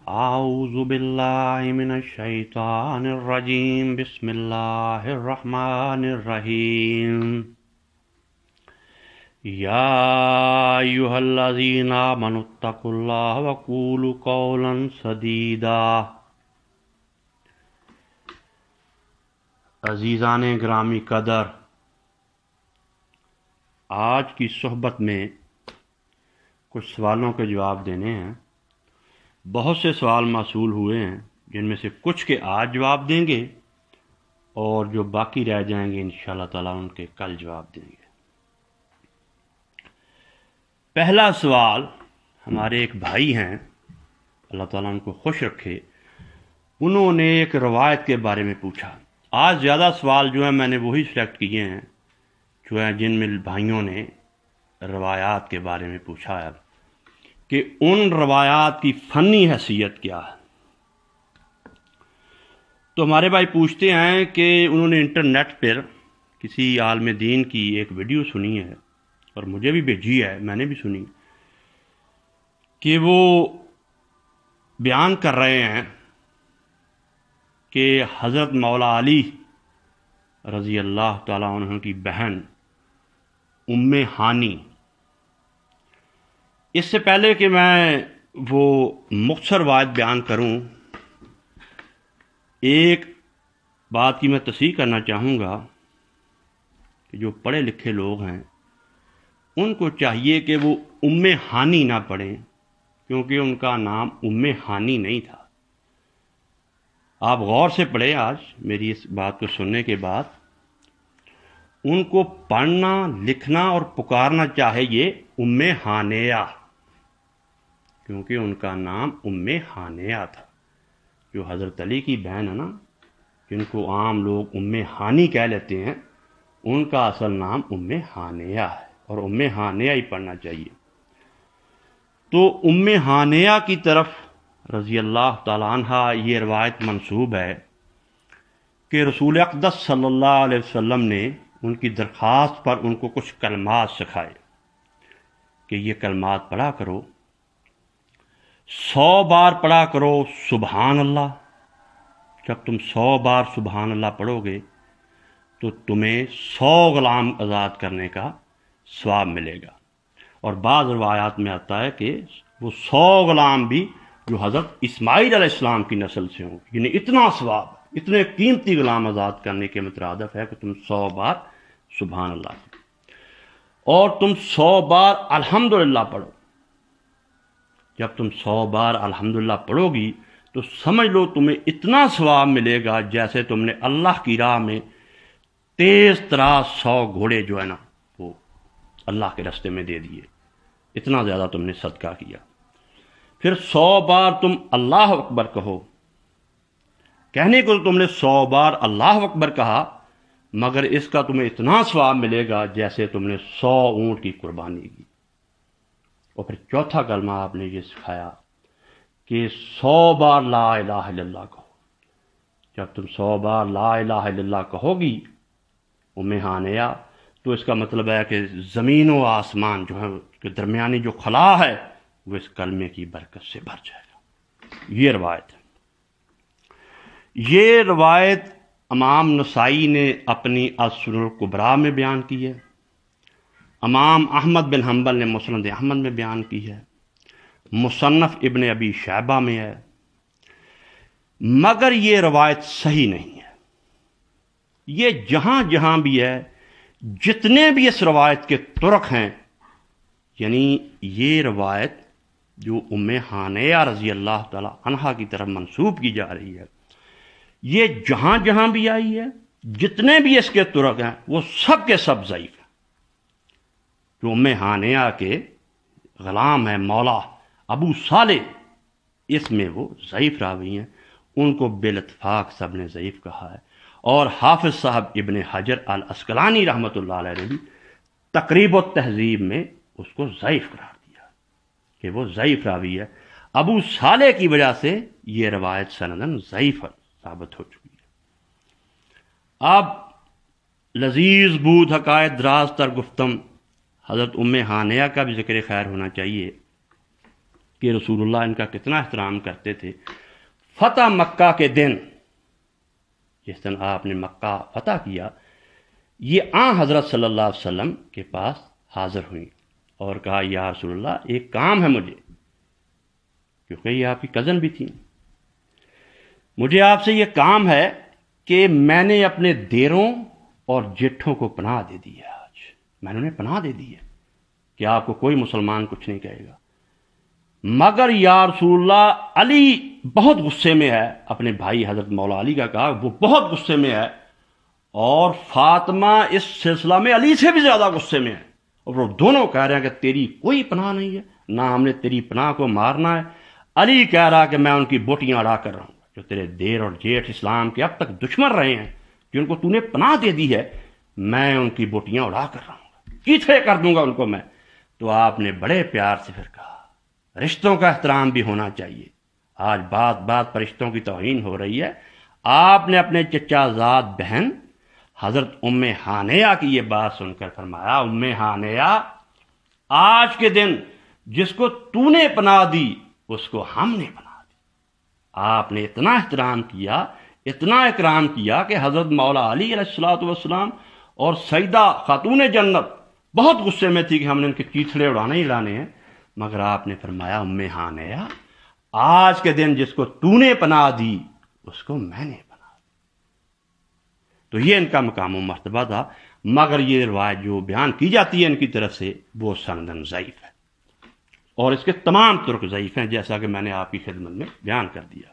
اعوذ باللہ من الشیطان الرجیم بسم اللہ الرحمن الرحیم یا ایھا الذین آمنوا اتقوا اللہ وقولوا قولا سدیدا۔ عزیزان گرامی قدر، آج کی صحبت میں کچھ سوالوں کے جواب دینے ہیں۔ بہت سے سوال موصول ہوئے ہیں جن میں سے کچھ کے آج جواب دیں گے اور جو باقی رہ جائیں گے انشاءاللہ تعالیٰ ان کے کل جواب دیں گے۔ پہلا سوال ہمارے ایک بھائی ہیں، اللہ تعالیٰ ان کو خوش رکھے، انہوں نے ایک روایت کے بارے میں پوچھا۔ آج زیادہ سوال جو ہیں میں نے وہی سلیکٹ کیے ہیں جو ہیں جن میں بھائیوں نے روایات کے بارے میں پوچھا ہے کہ ان روایات کی فنی حیثیت کیا ہے۔ تو ہمارے بھائی پوچھتے ہیں کہ انہوں نے انٹرنیٹ پر کسی عالم دین کی ایک ویڈیو سنی ہے اور مجھے بھی بھیجی ہے، میں نے بھی سنی، کہ وہ بیان کر رہے ہیں کہ حضرت مولا علی رضی اللہ تعالیٰ عنہ کی بہن ام ہانی، اس سے پہلے کہ میں وہ مختصر روایت بیان کروں، ایک بات کی میں تصحیح کرنا چاہوں گا کہ جو پڑھے لکھے لوگ ہیں ان کو چاہیے کہ وہ ام ہانی نہ پڑھیں، کیونکہ ان کا نام ام ہانی نہیں تھا۔ آپ غور سے پڑھیں، آج میری اس بات کو سننے کے بعد ان کو پڑھنا، لکھنا اور پکارنا چاہیے ام ہانیہ، کیونکہ ان کا نام ام ہانیہ تھا۔ جو حضرت علی کی بہن ہے نا، جن کو عام لوگ ام ہانی کہہ لیتے ہیں، ان کا اصل نام ام ہانیہ ہے اور ام ہانیہ ہی پڑھنا چاہیے۔ تو ام ہانیہ کی طرف رضی اللہ تعالیٰ عنہ یہ روایت منسوب ہے کہ رسول اقدس صلی اللہ علیہ وسلم نے ان کی درخواست پر ان کو کچھ کلمات سکھائے کہ یہ کلمات پڑھا کرو، 100 بار پڑھا کرو سبحان اللہ۔ جب تم 100 بار سبحان اللہ پڑھو گے تو تمہیں 100 غلام آزاد کرنے کا ثواب ملے گا، اور بعض روایات میں آتا ہے کہ وہ 100 غلام بھی جو حضرت اسماعیل علیہ السلام کی نسل سے ہوں، یعنی اتنا ثواب، اتنے قیمتی غلام آزاد کرنے کے مترادف ہے کہ تم 100 بار سبحان اللہ پڑھو اور تم 100 بار الحمدللہ پڑھو۔ جب تم 100 بار الحمدللہ پڑھو گی تو سمجھ لو تمہیں اتنا ثواب ملے گا جیسے تم نے اللہ کی راہ میں تیز تراز 100 گھوڑے جو ہے نا وہ اللہ کے راستے میں دے دیے، اتنا زیادہ تم نے صدقہ کیا۔ پھر 100 بار تم اللہ اکبر کہو، کہنے کو تم نے 100 بار اللہ اکبر کہا، مگر اس کا تمہیں اتنا ثواب ملے گا جیسے تم نے 100 اونٹ کی قربانی کی۔ اور پھر چوتھا کلمہ آپ نے یہ سکھایا کہ 100 بار لا الہ الا اللہ کہو۔ جب تم 100 بار لا الہ الا اللہ کہو گی ام ہانیہ، تو اس کا مطلب ہے کہ زمین و آسمان جو ہے کہ درمیانی جو خلا ہے وہ اس کلمے کی برکت سے بھر جائے گا۔ یہ روایت ہے۔ یہ روایت امام نسائی نے اپنی السنن الکبریٰ میں بیان کی ہے، امام احمد بن حنبل نے مسند احمد میں بیان کی ہے، مصنف ابن ابی شیبہ میں ہے، مگر یہ روایت صحیح نہیں ہے۔ یہ جہاں جہاں بھی ہے، جتنے بھی اس روایت کے طرق ہیں، یعنی یہ روایت جو ام ہانیہ رضی اللہ تعالی عنہا کی طرف منسوب کی جا رہی ہے، یہ جہاں جہاں بھی آئی ہے، جتنے بھی اس کے طرق ہیں، وہ سب کے سب ضعیف ہیں۔ جو ام ہانیہ کے غلام ہیں مولا ابو صالح، اس میں وہ ضعیف راوی ہیں، ان کو بالاتفاق سب نے ضعیف کہا ہے، اور حافظ صاحب ابن حجر العسقلانی رحمۃ اللہ علیہ نے بھی تقریب التہذیب میں اس کو ضعیف قرار دیا کہ وہ ضعیف راوی ہے۔ ابو صالح کی وجہ سے یہ روایت سندن ضعیف ثابت ہو چکی ہے۔ اب لذیذ بود حقائق دراز تر گفتم، حضرت ام ہانیہ کا بھی ذکر خیر ہونا چاہیے کہ رسول اللہ ان کا کتنا احترام کرتے تھے. فتح مکہ کے دن، جس دن آپ نے مکہ فتح کیا، یہ آن حضرت صلی اللہ علیہ وسلم کے پاس حاضر ہوئیں اور کہا یا رسول اللہ ایک کام ہے مجھے، کیونکہ یہ آپ کی کزن بھی تھیں، مجھے آپ سے یہ کام ہے کہ میں نے اپنے دیروں اور جیٹھوں کو پناہ دے دی ہے. آج میں نے انہیں پناہ دے دی ہے کہ آپ کو کوئی مسلمان کچھ نہیں کہے گا، مگر یا رسول اللہ علی بہت غصے میں ہے. اپنے بھائی حضرت مولا علی کا کہا وہ بہت غصے میں ہے، اور فاطمہ اس سلسلہ میں علی سے بھی زیادہ غصے میں ہے، اور وہ دونوں کہہ رہے ہیں کہ تیری کوئی پناہ نہیں ہے، نہ ہم نے تیری پناہ کو مارنا ہے. علی کہہ رہا کہ میں ان کی بوٹیاں اڑا کر رہا ہوں، جو تیرے دیر اور جیٹھ اسلام کے اب تک دشمن رہے ہیں، جن کو تو نے پناہ دے دی ہے، میں ان کی بوٹیاں اڑا کر رہا ہوں، چیتھے کر دوں گا ان کو میں. تو آپ نے بڑے پیار سے پھر کہا رشتوں کا احترام بھی ہونا چاہیے. آج بات بات پر رشتوں کی توہین ہو رہی ہے. آپ نے اپنے چچا زاد بہن حضرت ام ہانیہ کی یہ بات سن کر فرمایا ام ہانیہ آج کے دن جس کو تو نے پناہ دی اس کو ہم نے پناہ دی. آپ نے اتنا احترام کیا، اتنا اکرام کیا کہ حضرت مولا علی علیہ الصلوۃ والسلام اور سیدہ خاتون جنت بہت غصے میں تھی کہ ہم نے ان کے چیتھڑے اڑانے ہی اڑانے ہیں، مگر آپ نے فرمایا ام ہانیہ آج کے دن جس کو تو نے پناہ دی اس کو میں نے پناہ دی. تو یہ ان کا مقام و مرتبہ تھا. مگر یہ روایت جو بیان کی جاتی ہے ان کی طرف سے وہ سندن ضعیف ہے، اور اس کے تمام طرق ضعیف ہیں، جیسا کہ میں نے آپ کی خدمت میں بیان کر دیا.